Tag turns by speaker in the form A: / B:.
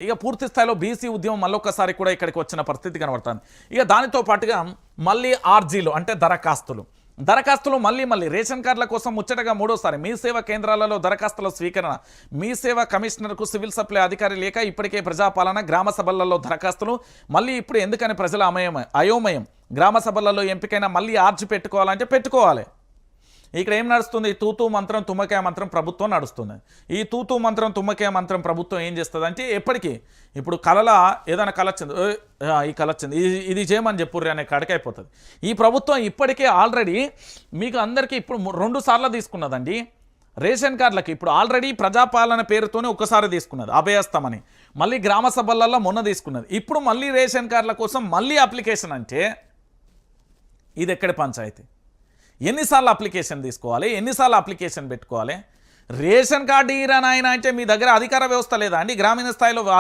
A: ఇక పూర్తి స్థాయిలో బీసీ ఉద్యమం మళ్ళొక్కసారి కూడా ఇక్కడికి వచ్చిన పరిస్థితి కనబడుతుంది. ఇక దానితో పాటుగా మళ్ళీ ఆర్జీలు అంటే దరఖాస్తులు మళ్ళీ రేషన్ కార్డుల కోసం ముచ్చటగా మూడోసారి మీ సేవా కేంద్రాలలో దరఖాస్తుల స్వీకరణ. మీ సేవా కమిషనర్కు సివిల్ సప్లై అధికారి లేక ఇప్పటికే ప్రజాపాలన గ్రామ సభలలో దరఖాస్తులు మళ్ళీ ఇప్పుడు ఎందుకని ప్రజల అయోమయం. గ్రామ సభలలో ఎంపికైనా మళ్ళీ ఆర్జీ పెట్టుకోవాలంటే పెట్టుకోవాలి. ఇక్కడ ఏం నడుస్తుంది? తూతూ మంత్రం తుమ్మకాయ మంత్రం ప్రభుత్వం నడుస్తుంది. ఈ తూతూ మంత్రం తుమ్మకాయ మంత్రం ప్రభుత్వం ఏం చేస్తుంది అంటే ఎప్పటికీ ఇప్పుడు ఏదైనా కళ వచ్చింది, ఈ కళ వచ్చింది, ఇది చేయమని చెప్పుర్రి అనే కాడికైపోతుంది. ఈ ప్రభుత్వం ఇప్పటికే ఆల్రెడీ మీకు అందరికీ ఇప్పుడు 2 సార్లు తీసుకున్నదండి రేషన్ కార్డులకి. ఇప్పుడు ఆల్రెడీ ప్రజాపాలన పేరుతోనే ఒకసారి తీసుకున్నది అభయస్తమని, మళ్ళీ గ్రామ సభలలో మొన్న తీసుకున్నది, ఇప్పుడు మళ్ళీ రేషన్ కార్డుల కోసం మళ్ళీ అప్లికేషన్. అంటే ఇది ఎక్కడి పంచాయతీ? ఎన్నిసార్లు అప్లికేషన్ తీసుకోవాలి? ఎన్నిసార్లు అప్లికేషన్ పెట్టుకోవాలి? రేషన్ కార్డు ఇరా నాయన అంటే మీ దగ్గర అధికార వ్యవస్థ లేదా అండి? గ్రామీణ స్థాయిలో